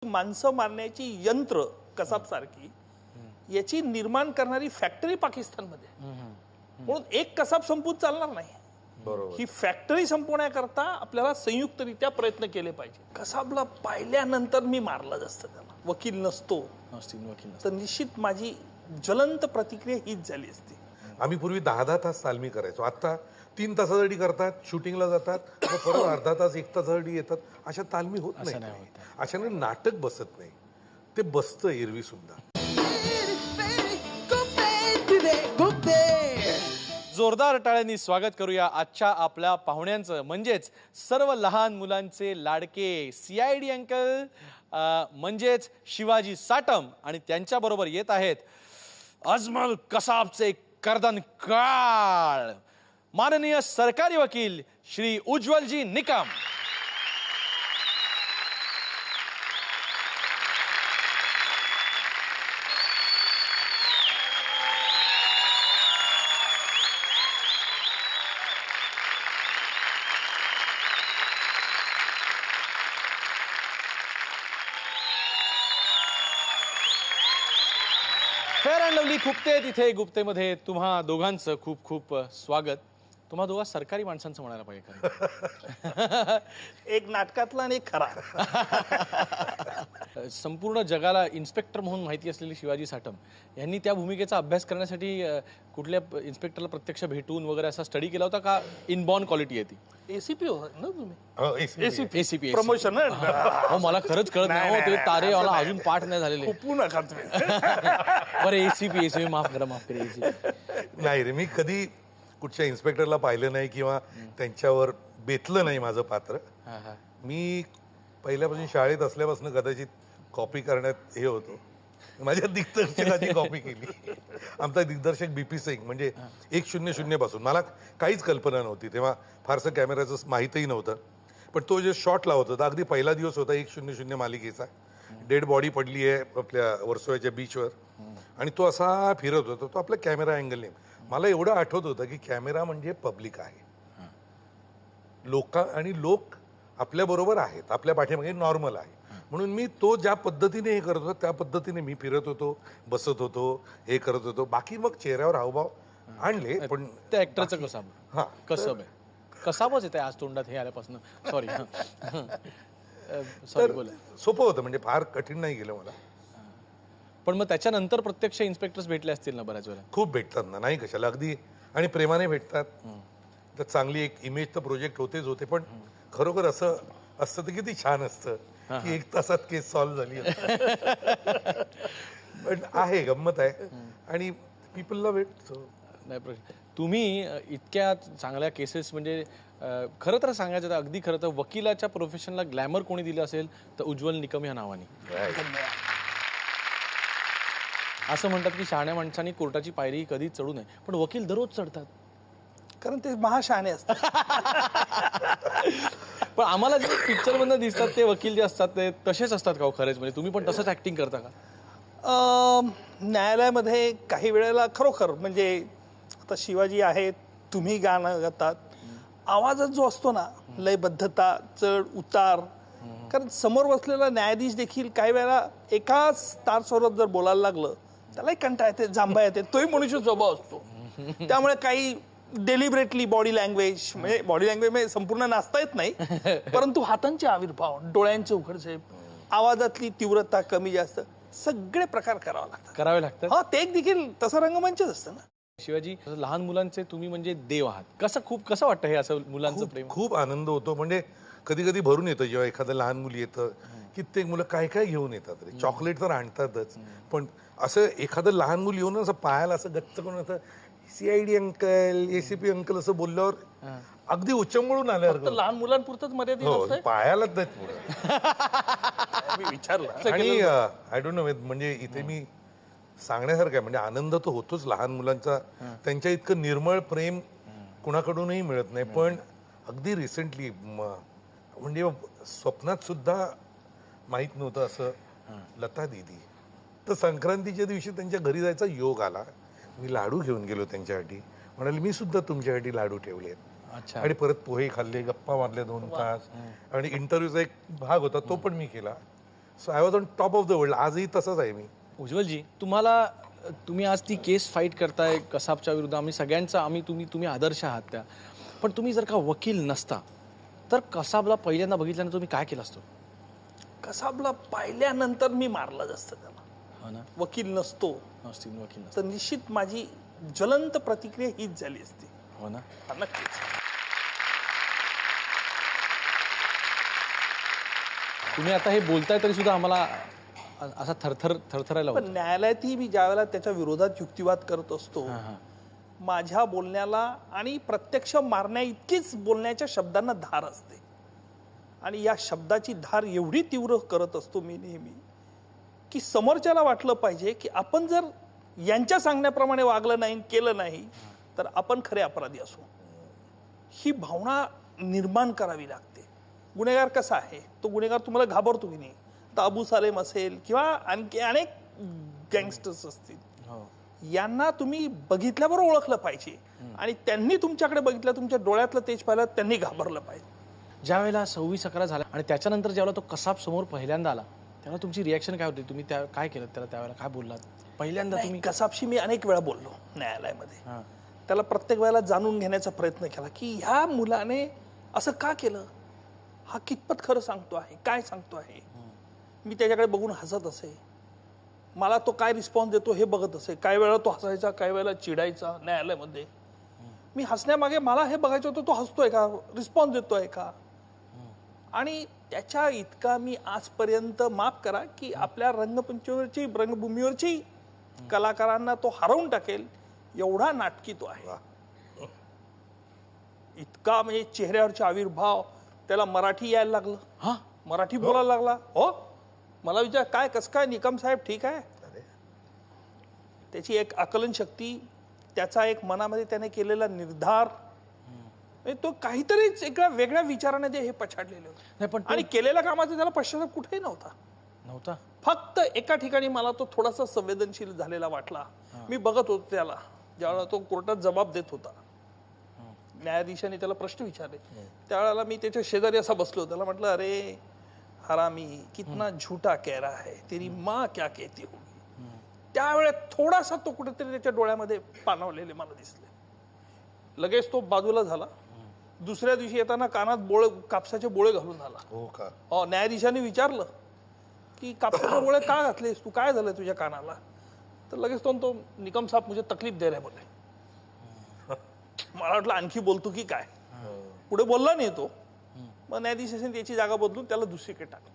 माणसं मारण्याची यंत्र कसाब सारखी याची निर्माण करणारी फॅक्टरी पाकिस्तानमध्ये, म्हणून एक कसाब संपून चालणार नाही. ही फॅक्टरी संपवण्याकरता आपल्याला संयुक्तरित्या प्रयत्न केले पाहिजे. कसाबला पाहिल्यानंतर मी मारलं असतं, त्याला वकील नसतो तर निश्चित माझी ज्वलंत प्रतिक्रिया हीच झाली असती. आम्ही पूर्वी 10-10 तास तालमी करायचो, आता 3 तासासाठी करतात, शूटिंगला जातात, परत अर्धा तास 1 तासासाठी येतात. अशा तालमी होत नाही. अशाने नाटक बसत नाही. ते बसतं एरवी सुद्धा. जोरदार टाळ्यांनी स्वागत करूया आजच्या आपल्या पाहुण्यांचं, म्हणजेच सर्व लहान मुलांचे लाडके CID अंकल म्हणजेच शिवाजी साटम, आणि त्यांच्या बरोबर येत आहेत अजमल कसाबचे कर्दन काळ माननीय सरकारी वकील Shri उज्ज्वलजी Nikam. Fair and lovely खुपते तिथे गुप्तेमध्ये तुम्हा दोघांचं खूप खूप स्वागत. तुम्हा दोघा सरकारी माणसांचं म्हणायला पाहिजे. एक नाटकातला आणि एक खरा. संपूर्ण जगाला इन्स्पेक्टर म्हणून माहिती असलेले शिवाजी साटम यांनी त्या भूमिकेचा अभ्यास करण्यासाठी कुठल्या इन्स्पेक्टरला प्रत्यक्ष भेटून वगैरे असा स्टडी केला होता का? इनबॉर्न क्वालिटी आहे ती? ACP हो ना तुम्ही? ACP promotion. हो, मला खरंच कळत नाही. ते तारे मला अजून पाठ नाही झालेले. बरं ACP माफ करा ACP. नाही रे, मी कधी कुठच्या इन्स्पेक्टरला पाहिलं नाही किंवा त्यांच्यावर बेतलं नाही माझं पात्र. मी पहिल्यापासून शाळेत असल्यापासून कदाचित कॉपी करण्यात हे होतो. माझ्या दिग्दर्शकाची कॉपी केली. आमचा दिग्दर्शक BP सिंग, म्हणजे 100 पासून मला काहीच कल्पना नव्हती तेव्हा, फारसं कॅमेऱ्याचं माहीतही नव्हतं. पण तो जे शॉट लावत होता, अगदी पहिला दिवस होता 100 मालिकेचा. डेड बॉडी पडली आहे आपल्या वर्सोवाच्या बीचवर आणि तो असा फिरत होता. तो आपल्या कॅमेरा अँगलने, मला एवढं आठवत होतं की कॅमेरा म्हणजे पब्लिक आहे, लोक आपल्या बरोबर आहेत, आपल्या पाठीमागे नॉर्मल आहे. म्हणून मी तो ज्या पद्धतीने हे करत होतो त्या पद्धतीने मी फिरत होतो, बसत होतो, हे करत होतो. बाकी मग चेहऱ्यावर हावभाव आणले. पण त्या ऍक्टरचं कसब आहे, कसाबच येते आज तोंडात हे आल्यापासून. सॉरी बोला. सोपं होतं, म्हणजे फार कठीण नाही गेलं मला. पण मग त्याच्यानंतर प्रत्यक्ष इन्स्पेक्टर्स भेटले असतील ना बऱ्याच वेळा? खूप भेटतात ना, नाही कशाला, अगदी आणि प्रेमाने भेटतात. तर चांगली एक इमेज तर प्रोजेक्ट होते. पण खरोखर असं असतं तर किती छान असतं की 1 तासात केस सॉल्व्ह झाली. पण आहे, गंमत आहे आणि पीपलला भेटतो. नाही, तुम्ही इतक्या चांगल्या केसेस, म्हणजे खरं तर सांगायचं तर अगदी खरं तर वकिलाच्या प्रोफेशनला ग्लॅमर कोणी दिलं असेल तर उज्ज्वल निकम या नावाने. असं म्हणतात की शहाण्या माणसांनी कोर्टाची पायरी कधी चढू नये, पण वकील दररोज चढतात कारण ते महाशहाणे असतात. पण आम्हाला जे पिक्चर मधनं दिसतात ते वकील जे असतात ते तसेच असतात का खरंच? म्हणजे तुम्ही पण तसंच ऍक्टिंग करता का? न्यायालयामध्ये काही वेळेला खरोखर, म्हणजे आता शिवाजी आहे, तुम्ही गाणं गातात, आवाजात जो असतो ना, लयबद्धता, चढ उतार, कारण समोर बसलेला न्यायाधीश देखील काही वेळेला एकाच तार स्वरात जर बोलायला लागलं त्यालाही कंटाळा येते, जांभा येते. तोही मनुष्य स्वभाव असतो. त्यामुळे काही डेलिबरेटली बॉडी लँग्वेज, म्हणजे बॉडी लँग्वेज म्हणजे संपूर्ण नाचता येत नाही, परंतु हातांचे आविर्भाव, डोळ्यांचे उघडझेप, आवाजातली तीव्रता कमी जास्त, सगळे प्रकार करावे लागतात. हा, ते एक देखील तसं रंगमंचच असतं ना. शिवाजी, लहान मुलांचे तुम्ही म्हणजे देव आहात. कसं वाटतं हे असं मुलांचं प्रेम? खूप आनंद होतो. म्हणजे कधी कधी भरून येतं जेव्हा एखादं लहान मुली येतं. कित्येक मुलं काय काय घेऊन येतात रे, चॉकलेट तर आणतातच, पण असं एखादं लहान मुलं येऊन असं पायाला असं गच्च करून असं CID अंकल, ACP अंकल असं बोलल्यावर अगदी उचंबळून आल्यावर. लहान मुलांपुरतच मर्यादित पायालाच नाही पुढे. मी विचारलं आणि आय डोंट नो, म्हणजे इथे मी सांगण्यासारखं आहे, म्हणजे आनंद तो होतोच लहान मुलांचा. त्यांच्या इतकं निर्मळ प्रेम कुणाकडूनही मिळत नाही. पण अगदी रिसेंटली, म्हणजे स्वप्नात सुद्धा माहीत नव्हतं असं, लता दीदी तर संक्रांतीच्या दिवशी त्यांच्या घरी जायचा योग आला. मी लाडू घेऊन गेलो त्यांच्यासाठी. म्हणाले मी सुद्धा तुमच्यासाठी लाडू ठेवलेत. आणि परत पोहे खाल्ले, गप्पा मारले 2 तास, आणि इंटरव्ह्यूचा एक भाग होता तो पण मी केला. So I was on top of the world. आजही तसंच आहे मी. उज्ज्वलजी, तुम्ही आज ती केस फाईट करताय कसाबच्या विरुद्ध. आम्ही सगळ्यांचा तुम्ही आदर्श आहात त्या. पण तुम्ही जर का वकील नसता तर कसाबला पहिल्यांदा बघितल्यानंतर तुम्ही काय केलं असतं? कसाबला पाहिल्यानंतर मी मारलं असतं त्याला. हो ना. वकील नसतो वकील तर निश्चित माझी ज्वलंत प्रतिक्रिया हीच झाली असती. हो ना. नक्कीच. तुम्ही आता हे बोलताय तरी सुद्धा आम्हाला असा थरथरायला पण न्यायालयातही मी ज्यावेळेला त्याच्या विरोधात युक्तिवाद करत असतो माझ्या बोलण्याला आणि प्रत्यक्ष मारण्या इतकीच बोलण्याच्या शब्दांना धार असते. आणि या शब्दाची धार एवढी तीव्र करत असतो मी नेहमी की समोरच्याला वाटलं पाहिजे की आपण जर यांच्या सांगण्याप्रमाणे वागलं नाही केलं नाही तर आपण खरे अपराधी असू. ही भावना निर्माण करावी लागते. गुन्हेगार कसा आहे तो गुन्हेगार तुम्हाला घाबरतो की नाही. तर अबू सालेम असेल किंवा आणखी अनेक गँगस्टर्स असतील यांना तुम्ही बघितल्यावर ओळखलं पाहिजे आणि त्यांनी तुमच्याकडे बघितलं तुमच्या डोळ्यातलं तेज पाहिलं त्यांनी घाबरलं पाहिजे. ज्या वेळेला 26/11 झाला आणि त्याच्यानंतर ज्यावेळेला तो कसाब समोर पहिल्यांदा आला तेव्हा तुमची रिॲक्शन काय होती? तुम्ही काय केलं त्याला? त्यावेळेला काय बोललात पहिल्यांदा तुम्ही? कसाबशी मी अनेक वेळा बोललो न्यायालयामध्ये. त्याला प्रत्येक वेळेला जाणून घेण्याचा प्रयत्न केला की ह्या मुलाने असं का केलं, हा कितपत खरं सांगतो आहे, काय सांगतो आहे. मी त्याच्याकडे बघून हसत असे. मला तो काय रिस्पॉन्स देतो हे बघत असे. काही वेळा तो हसायचा, काही वेळेला चिडायचा न्यायालयामध्ये. मी हसण्यामागे मला हे बघायचं होतं तो हसतोय का, रिस्पॉन्स देतोय का. आणि त्याच्या इतका मी आजपर्यंत माफ करा की आपल्या रंगभूमीवरची कलाकारांना तो हरवून टाकेल एवढा नाटकी तो आहे. इतका म्हणजे चेहऱ्यावरचे आविर्भाव. त्याला मराठी यायला लागलं, मराठी बोलायला लागला. हो, मला विचार काय कसं काय निकम साहेब ठीक आहे. त्याची एक आकलन शक्ती, त्याचा एक मनामध्ये त्याने केलेला निर्धार, तो काहीतरीच एका वेगळ्या विचाराने हे पछाडलेले होते. आणि केलेल्या कामाचा त्याला पश्चाताप कुठेही नव्हता. फक्त एका ठिकाणी मला तो थोडासा संवेदनशील झालेला वाटला. मी बघत होतो त्याला ज्यावेळेला तो कोर्टात जबाब देत होता. न्यायाधीशाने त्याला प्रश्न विचारले त्यावेळेला मी त्याच्या शेजारी असा बसलो. त्याला म्हटलं अरे हरामी कितना झूठा कह रहा है, तेरी माँ क्या कहती होगी. त्यावेळेस थोडासा तो कुठेतरी त्याच्या डोळ्यामध्ये पाणावलेले मला दिसले. लगेच तो बाजूला झाला. दुसऱ्या दिवशी येताना कानात कापसाचे बोळे घालून आला. हो, न्यायाधीशाने विचारलं की कापसाचे बोळे का घातलेस तू, काय झालं तुझ्या कानाला. तर लगेच तो निकम साहेब मुझे तकलीफ दे रहे बोले. मला वाटलं आणखी बोलतो की काय. पुढे बोलला नाही तो. मग न्यायाधीशाने त्याची जागा बदलून त्याला दुसरीकडे टाकलं.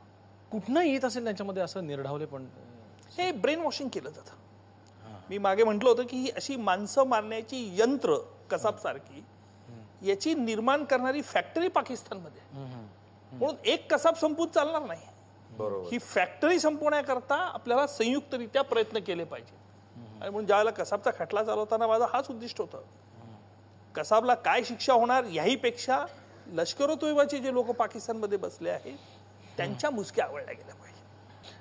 कुठनं येत असेल त्यांच्यामध्ये असं निर्ढावले? पण हे ब्रेन वॉशिंग केलं जातं. मी मागे म्हटलं होतं की ही अशी माणसं मारण्याची यंत्र कसाब सारखी याची निर्माण करणारी फॅक्टरी पाकिस्तानमध्ये. म्हणून एक कसाब संपून चालणार नाही. ही फॅक्टरी संपवण्याकरता आपल्याला संयुक्तरित्या प्रयत्न केले पाहिजे. आणि म्हणून ज्यावेळेला कसाबचा खटला चालवताना माझा हाच उद्दिष्ट होता. कसाबला काय शिक्षा होणार याहीपेक्षा लष्कर-ओ-तोयबाचे जे लोक पाकिस्तानमध्ये बसले आहेत त्यांच्या मुसक्या आवडल्या गेल्या पाहिजे.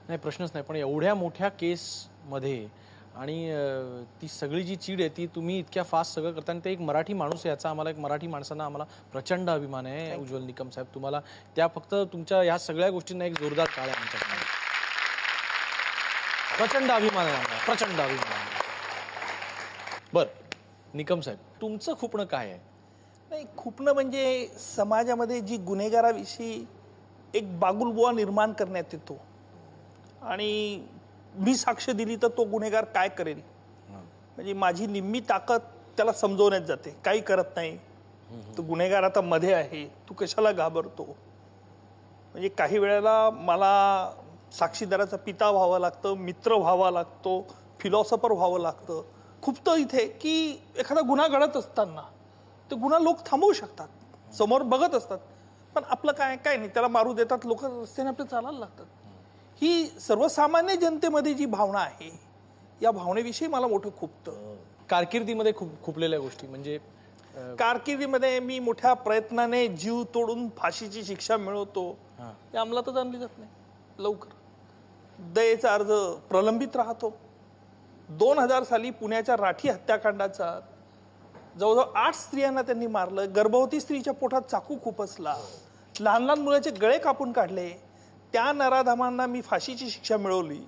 नाही, प्रश्नच नाही. पण एवढ्या मोठ्या केसमध्ये आणि ती सगळी जी चीड आहे ती तुम्ही इतक्या फास्ट सगळं करता. आणि ते एक मराठी माणूस आहे याचा आम्हाला, एक मराठी माणसांना आम्हाला प्रचंड अभिमान आहे. उज्ज्वल निकम साहेब, तुम्हाला त्या फक्त तुमच्या ह्या सगळ्या गोष्टींना एक जोरदार टाळ आहे आमच्याकडे. प्रचंड अभिमान आहे आम्हाला, प्रचंड अभिमान आहे. बरं निकम साहेब, तुमचं खुपणं काय आहे? नाही, खुपणं म्हणजे समाजामध्ये जी गुन्हेगाराविषयी एक बागुलबुवा निर्माण करण्यात येतो आणि मी साक्ष दिली तर तो गुन्हेगार काय करेल, म्हणजे माझी निम्मी ताकद त्याला समजवण्यात जाते. काही करत नाही तो गुन्हेगार आता मध्ये आहे, तू कशाला घाबरतो. म्हणजे काही वेळेला मला साक्षीदाराचा पिता व्हावं लागतं, मित्र व्हावा लागतो, फिलॉसॉफर व्हावं लागतं. खूप तर इथे की एखादा गुन्हा घडत असताना ते गुन्हा लोक थांबवू शकतात, समोर बघत असतात, पण आपलं काय नाही, त्याला मारू देतात लोक, रस्त्याने आपलं चालायला लागतात. ही सर्वसामान्य जनतेमध्ये जी भावना आहे या भावनेविषयी मला मोठं खुपतं. कारकिर्दीमध्ये खुपलेल्या गोष्टी म्हणजे कारकिर्दीमध्ये मी मोठ्या प्रयत्नाने जीव तोडून फाशीची शिक्षा मिळवतो, हे अंमलातच आणली जात नाही लवकर. दयेचा अर्ज प्रलंबित राहतो. 2000 साली पुण्याच्या राठी हत्याकांडाचा जवळजवळ 8 स्त्रियांना त्यांनी मारलं. गर्भवती स्त्रीच्या पोटात चाकू खुपसला, लहान लहान मुलाचे गळे कापून काढले. त्या नराधमांना मी फाशीची शिक्षा मिळवली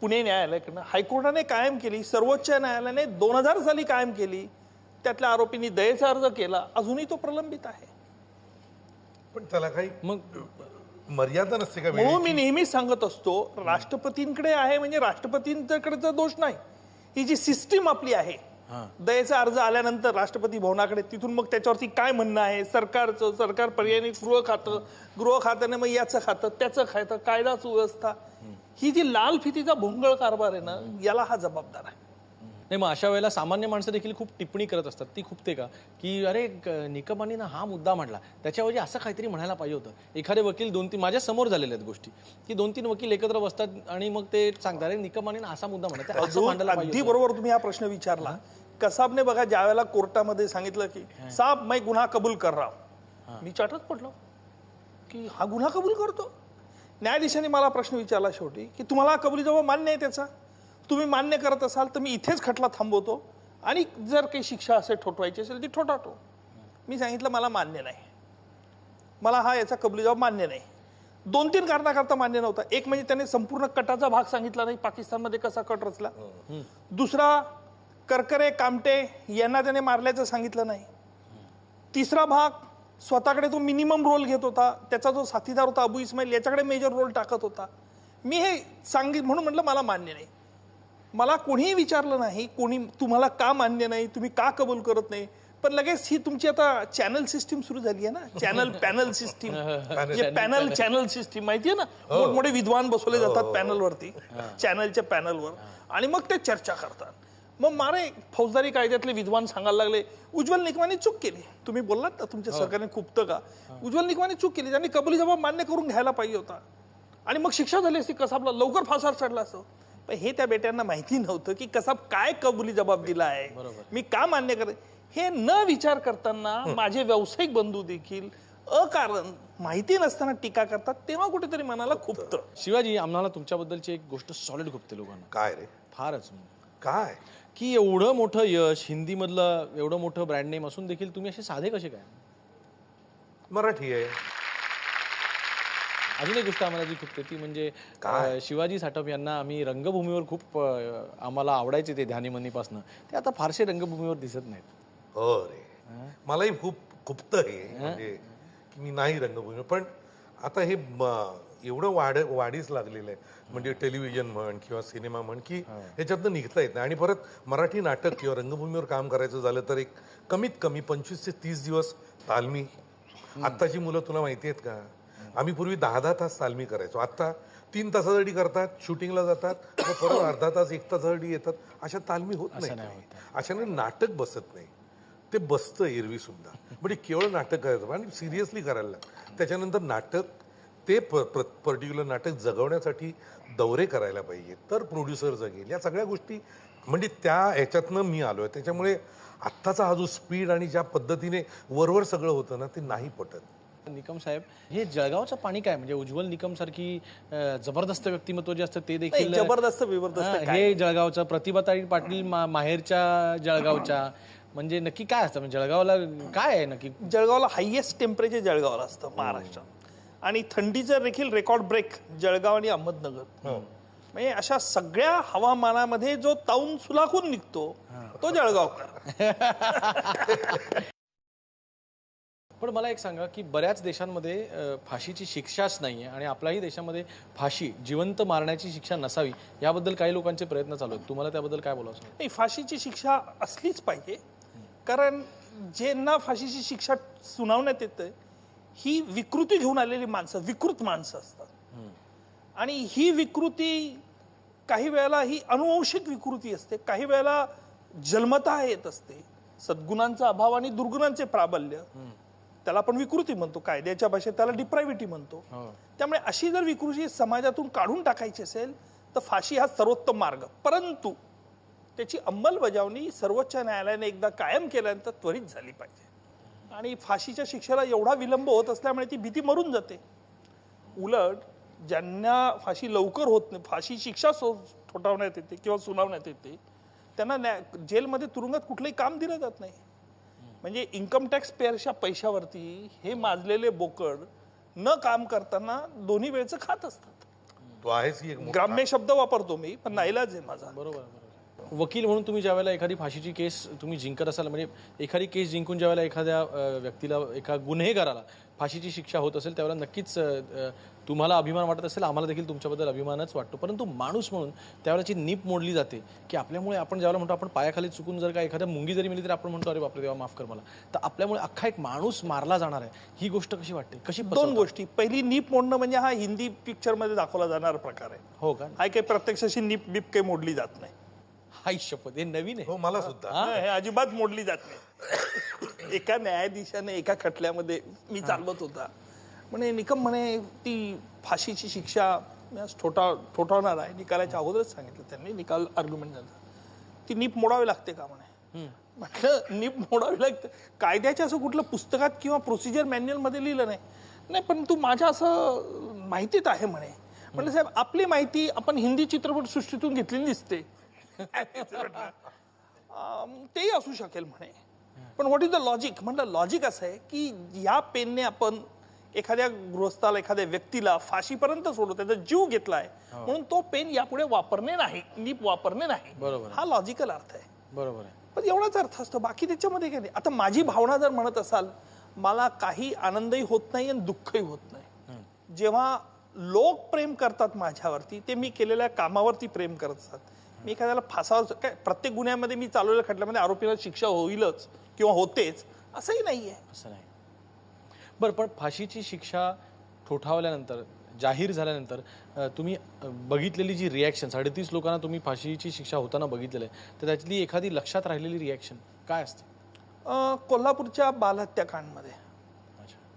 पुणे न्यायालयाकडनं, हायकोर्टाने कायम केली, सर्वोच्च न्यायालयाने 2000 साली कायम केली, त्यातल्या आरोपींनी दयेचा अर्ज केला, अजूनही तो प्रलंबित आहे. पण त्याला काही मग मर्यादा नसते का? म्हणून मी नेहमीच सांगत असतो, राष्ट्रपतींकडे आहे म्हणजे राष्ट्रपतींकडेचा दोष नाही, ही जी सिस्टीम आपली आहे, दयेचा अर्ज आल्यानंतर राष्ट्रपती भवनाकडे, तिथून मग त्याच्यावरती काय म्हणणं आहे सरकारचं, सरकार पर्यायी गृह खात्याने मग याचं खातं त्याचं खातं, कायदा सुव्यवस्था, ही जी लाल फितीचा भोंगळ कारभार आहे ना, याला हा जबाबदार आहे. नाही, मग अशा वेळेला सामान्य माणसं देखील खूप टिप्पणी करत असतात. ती खूपते का की अरे निकमांनी ना हा मुद्दा मांडला, त्याच्याऐवजी असं काहीतरी म्हणायला पाहिजे होतं. एखादे वकील 2-3 माझ्या समोर झालेल्या आहेत गोष्टी की 2-3 वकील एकत्र बसतात आणि मग ते सांगतात अरे निकमांनी ना असा मुद्दा म्हणा. अगदी बरोबर तुम्ही हा प्रश्न विचारला. कसाबने बघा ज्या वेळेला कोर्टामध्ये सांगितलं की साहेब मैं गुन्हा कबूल कर रहा हूं, मी चाटच पडलो की हा गुन्हा कबूल करतो. न्यायाधीशाने मला प्रश्न विचारला शेवटी की तुम्हाला कबुली जबाब मान्य आहे त्याचा, तुम्ही मान्य करत असाल तर मी इथेच खटला थांबवतो आणि जर काही शिक्षा असे ठोठवायची असेल ती ठोठावतो. मी सांगितलं मला मान्य नाही, मला हा याचा कबुली जबाब मान्य नाही. 2-3 कारणाकरता मान्य नव्हता. एक म्हणजे त्याने संपूर्ण कटाचा भाग सांगितला नाही, पाकिस्तानमध्ये कसा कट रचला. दुसरा, करकरे कामटे यांना त्याने मारल्याचं सांगितलं नाही. तिसरा भाग, स्वतःकडे तो मिनिमम रोल घेत होता, त्याचा जो साथीदार होता अबू इस्माईल याच्याकडे मेजर रोल टाकत होता. मी हे म्हणून म्हटलं मला मान्य नाही. मला कोणीही विचारलं नाही कोणी तुम्हाला का मान्य नाही, तुम्ही का कबूल करत नाही. पण लगेच ही तुमची आता चॅनल सिस्टीम सुरू झाली आहे ना, panel system, panel channel system माहितीये ना, मोठमोठे विद्वान बसवले जातात पॅनलवरती, चॅनलच्या पॅनलवर, आणि मग ते चर्चा करतात. मग मारे फौजदारी कायद्यातले विद्वान सांगायला लागले उज्ज्वल निकमाने चूक केली. तुम्ही बोललात ना तुमच्या सरकारने खूपतं का, उज्ज्वल निकमाने चूक केली, त्यांनी कबुली जबाब मान्य करून घ्यायला पाहिजे होता आणि मग शिक्षा झाली असती, कसाबला लवकर फासावर चढला असतो. पण हे त्या बेट्यांना माहिती नव्हतं की कसाब काय कबुली जबाब दिला आहे, मी का मान्य करते, हे न विचार करताना माझे व्यावसायिक बंधू देखील अकारण माहिती नसताना टीका करतात, तेव्हा कुठेतरी मनाला खुपतं. शिवाजी, आम्हाला तुमच्याबद्दलची एक गोष्ट सॉलिड खुपते लोकांना. काय रे? फारच. काय की एवढं मोठं यश, हिंदीमधलं एवढं मोठं ब्रँड नेम असून देखील तुम्ही असे साधे कसे काय? मराठी आहे. अजून एक गोष्ट आम्हाला जी खुपते ती म्हणजे शिवाजी साटम यांना आम्ही रंगभूमीवर खूप आम्हाला आवडायचे ते ध्यानीमनीपासनं, ते आता फारसे रंगभूमीवर दिसत नाहीत. हो रे, मलाही खूप खुपतं हे, म्हणजे की मी नाही रंगभूमी. पण आता हे एवढं वाढीस लागलेलं आहे, म्हणजे टेलिव्हिजन म्हण किंवा सिनेमा म्हण, की ह्याच्यातनं निघता येत नाही. आणि परत मराठी नाटक किंवा रंगभूमीवर काम करायचं झालं तर एक कमीत कमी 25 ते 30 दिवस तालमी. आत्ताची मुलं तुला माहिती आहेत का, आम्ही पूर्वी 10-10 तास तालमी करायचो, आता 3 तासासाठी करतात, शूटिंगला जातात, मग परत अर्धा तास 1 तासासाठी येतात. अशा तालमी होत नाही, अशाने नाटक बसत नाही. ते बसतं एरवी सुद्धा, म्हणजे केवळ नाटक करायचं आणि सिरियसली करायला लागतं. त्याच्यानंतर नाटक ते पर्टिक्युलर नाटक जगवण्यासाठी दौरे करायला पाहिजे, तर प्रोड्युसर जगेल. या सगळ्या गोष्टी म्हणजे त्या ह्याच्यातनं मी आलो आहे. त्याच्यामुळे आत्ताचा हा जो स्पीड आणि ज्या पद्धतीने वरवर सगळं होतं ना, ते नाही पटत. निकम साहेब, हे जळगावचं पाणी काय, म्हणजे उज्ज्वल निकम सारखी जबरदस्त व्यक्तिमत्व जे असतं ते देखील जबरदस्त हे जळगावचं, प्रतिभाताई पाटील माहेरच्या जळगावच्या, म्हणजे नक्की काय असतं, म्हणजे जळगावला काय आहे नक्की? जळगावला हायएस्ट टेम्परेचर जळगावला असतं महाराष्ट्रात, आणि थंडीचं देखील रेकॉर्ड ब्रेक जळगाव आणि अहमदनगर. म्हणजे अशा सगळ्या हवामानामध्ये जो ताऊन सुलाखून निघतो तो जळगावकर. पण मला एक सांगा की बऱ्याच देशांमध्ये फाशीची शिक्षाच नाही आहे आणि आपल्याही देशामध्ये फाशी, जिवंत मारण्याची शिक्षा नसावी, याबद्दल काही लोकांचे प्रयत्न चालू आहेत. तुम्हाला त्याबद्दल काय बोलावं? नाही, फाशीची शिक्षा असलीच पाहिजे, कारण ज्यांना फाशीची शिक्षा सुनावण्यात येते ही विकृती घेऊन आलेली माणसं, विकृत माणसं असतात. आणि ही विकृती काही वेळेला ही अनुवंशिक विकृती असते, काही वेळेला जन्मतः येत असते. सद्गुणांचा अभाव आणि दुर्गुणांचे प्राबल्य, त्याला आपण विकृती म्हणतो, कायद्याच्या भाषेत त्याला डिप्रायव्हिटी म्हणतो. त्यामुळे अशी जर विकृती समाजातून काढून टाकायची असेल तर फाशी हा सर्वोत्तम मार्ग. परंतु त्याची अंमलबजावणी सर्वोच्च न्यायालयाने एकदा कायम केल्यानंतर त्वरित झाली पाहिजे. आणि फाशीच्या शिक्षेला एवढा विलंब होत असल्यामुळे ती भीती मरून जाते. उलट ज्यांना फाशी लवकर होत नाही, फाशी शिक्षा ठोठावण्यात येते किंवा सुनावण्यात येते, त्यांना जेलमध्ये तुरुंगात कुठलंही काम दिलं जात नाही. म्हणजे इन्कम टॅक्स पेअरच्या पैशावरती हे माजलेले बोकड न काम करताना दोन्ही वेळचं खात असतात. तो आहेच ही एक मोठा- ग्राम्य शब्द वापरतो मी, पण नाईलाज आहे माझा. बरोबर. वकील म्हणून तुम्ही ज्यावेळेला एखादी फाशीची केस तुम्ही जिंकत असाल, म्हणजे एखादी केस जिंकून ज्यावेळेला एखाद्या व्यक्तीला, एका गुन्हेगाराला फाशीची शिक्षा होत असेल त्यावेळेला नक्कीच तुम्हाला अभिमान वाटत असेल, आम्हाला देखील तुमच्याबद्दल अभिमानच वाटतो. परंतु माणूस म्हणून त्यावेळेची नीप मोडली जाते की आपल्यामुळे आपण ज्यावेळेला म्हणतो आपण पायाखाली चुकून जर का एखाद्या मुंगी जरी मिली तरी आपण म्हणतो अरे बापरे देवा माफ कर मला, तर आपल्यामुळे अख्खा एक माणूस मारला जाणार आहे. ही गोष्ट कशी वाटते, कशी दोन गोष्टी. पहिली, नीप मोडणं म्हणजे हा हिंदी पिक्चरमध्ये दाखवला जाणारा प्रकार आहे. हो का? हा काही प्रत्यक्ष अशी नीप बीप काही मोडली जात नाही. हाय शपथ, हे नवीन आहे. हो मला सुद्धा हे अजिबात मोडली जात नाही. एका न्यायाधीशाने एका खटल्यामध्ये मी चालवत होता, म्हणे निकम म्हणे ती फाशीची शिक्षा ठोठावणार आहे, निकालाच्या अगोदरच सांगितलं त्यांनी, निकाल आर्ग्युमेंट झाला, ती नीप मोडावी लागते का म्हणे. म्हटलं नीप मोडावी लागते, कायद्याच्या असं कुठलं पुस्तकात किंवा प्रोसिजर मॅन्युअलमध्ये लिहिलं नाही. पण तू माझ्या असं माहितीत आहे म्हणे. म्हटलं साहेब आपली माहिती आपण हिंदी चित्रपट सृष्टीतून घेतलेली दिसते. तेही असू शकेल म्हणे, पण व्हॉट इज द लॉजिक. म्हटलं लॉजिक असं आहे की या पेनने आपण एखाद्या गृहस्थाला, एखाद्या व्यक्तीला फाशीपर्यंत सोडू, त्याचा जीव घेतलाय, म्हणून तो पेन यापुढे वापरणे नाही, नीप वापरणे नाही. बरोबर. हा लॉजिकल अर्थ आहे. बरोबर आहे. पण एवढाच अर्थ असतो, बाकी त्याच्यामध्ये काय नाही. आता माझी भावना जर म्हणत असाल, मला काही आनंदही होत नाही आणि दुःखही होत नाही. जेव्हा लोक प्रेम करतात माझ्यावरती, ते मी केलेल्या कामावरती प्रेम करत असतात. मी एखाद्याला फासावर, काय प्रत्येक गुन्ह्यामध्ये मी चालवलेल्या खटल्यामध्ये आरोपीला शिक्षा होईलच किंवा होतेच असंही नाहीये. असं नाही. बरं, पण फाशीची शिक्षा ठोठावल्यानंतर, जाहीर झाल्यानंतर तुम्ही बघितलेली जी रिॲक्शन, 37 लोकांना तुम्ही फाशीची शिक्षा होताना बघितलेलं आहे, तर त्यातली एखादी लक्षात राहिलेली रिॲक्शन काय असते? कोल्हापूरच्या बालहत्याकांडमध्ये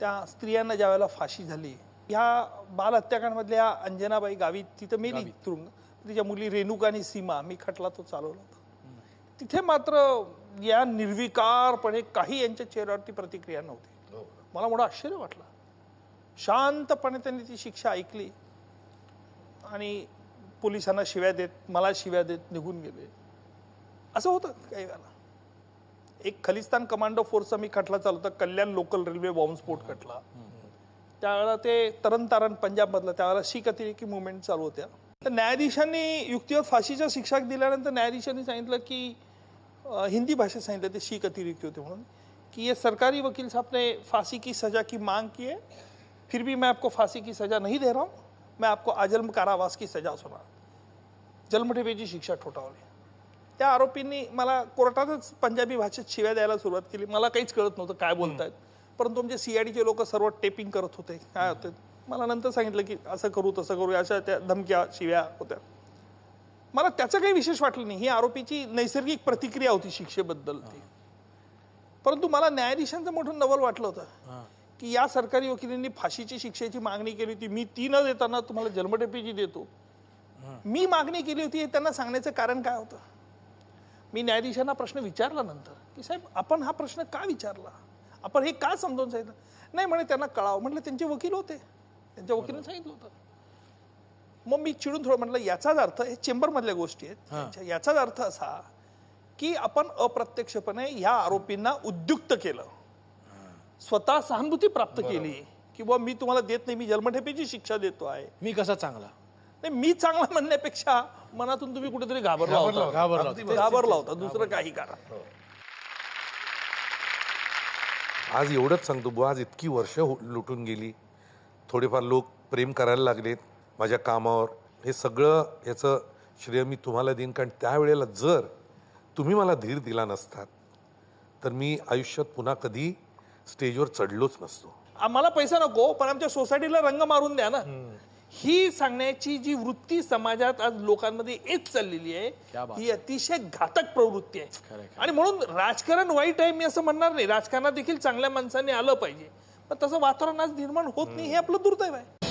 त्या स्त्रियांना ज्या वेळेला फाशी झाली, ह्या बालहत्याकांडमधल्या अंजनाबाई गावी, तिथं मेली तुरुंग, तिच्या मुली रेणुका आणि सीमा, मी खटला तो चालवला होता. तिथे मात्र या निर्विकारपणे काही यांच्या चेहऱ्यावरती प्रतिक्रिया नव्हती. मला मोठं आश्चर्य वाटलं. शांतपणे त्यांनी ती शिक्षा ऐकली आणि पोलिसांना शिव्या देत, मला शिव्या देत निघून गेले. असं होतं काही वेळेला. एक खलिस्तान कमांडो फोर्सचा मी खटला चालवता, कल्याण लोकल रेल्वे बॉम्बस्फोट खटला. त्यावेळेला ते तरन तारण पंजाबमधलं, त्यावेळेला शीख अतिरेकी मुवमेंट चालू होत्या. तर न्यायाधीशांनी युक्तिवाद फाशीच्या शिक्षा दिल्यानंतर न्यायाधीशांनी सांगितलं की हिंदी भाषेत सांगितलं, ते शीख अतिरेकी होते म्हणून, कि ये सरकारी वकील साहब ने फांसी की सजा की मांग की है, फिर भी मैं आपको फांसी की सजा नहीं दे रहा हूँ, मैं आपको आजन्म कारावास की सजा सुना. जन्मठेपेची शिक्षा ठोठावली. त्या आरोपींनी मला कोर्टातच पंजाबी भाषेत शिव्या द्यायला सुरुवात केली. मला काहीच कळत नव्हतं काय बोलतायत, परंतु आमचे सीआयडीचे लोक सर्व टेपिंग करत होते. काय होते मला नंतर सांगितलं की असं करू तसं करू, अशा त्या धमक्या शिव्या होत्या. मला त्याचं काही विशेष वाटलं नाही. ही आरोपीची नैसर्गिक प्रतिक्रिया होती शिक्षेबद्दल ती. परंतु मला न्यायाधीशांचं मोठं नवल वाटलं होतं की या सरकारी वकिलांनी फाशीची शिक्षेची मागणी केली होती, मी ती न देताना तुम्हाला जन्मठेपेची देतो. मी मागणी केली होती हे त्यांना सांगण्याचं कारण काय होतं. मी न्यायाधीशांना प्रश्न विचारला नंतर की साहेब आपण हा प्रश्न का विचारला, आपण हे का समजावून सांगितलं. नाही म्हणे त्यांना कळावं. म्हटलं त्यांचे वकील होते, त्यांच्या वकिलांनी सांगितलं होतं. मग मी चिडून थोडं म्हटलं याचाच अर्थ, हे चेंबरमधल्या गोष्टी आहेत, याचाच अर्थ असा की आपण अप्रत्यक्षपणे ह्या आरोपींना उद्युक्त केलं, स्वतः सहानुभूती प्राप्त केली की बुवा मी तुम्हाला देत नाही, मी जन्मठेपेची शिक्षा देतो आहे, मी कसा चांगला. नाही, मी चांगला म्हणण्यापेक्षा मनातून तुम्ही कुठेतरी घाबरला होता, दुसरं काही कारण. आज एवढंच सांगतो बुवा, आज इतकी वर्ष लुटून गेली, थोडेफार लोक प्रेम करायला लागलेत माझ्या कामावर, हे सगळं याचं श्रेय मी तुम्हाला देईन. कारण त्यावेळेला जर तुम्ही मला धीर दिला नसतात तर मी आयुष्यात पुन्हा कधी स्टेजवर चढलोच नसतो. आम्हाला पैसा नको, पण आमच्या सोसायटीला रंग मारून द्या ना, ही सांगण्याची जी वृत्ती समाजात आज लोकांमध्ये येत चाललेली आहे, ही अतिशय घातक प्रवृत्ती आहे. आणि म्हणून राजकारण वाईट आहे मी असं म्हणणार नाही, राजकारणात देखील चांगल्या माणसांनी आलं पाहिजे, पण तसं वातावरण आज निर्माण होत नाही, हे आपलं दुर्दैव आहे.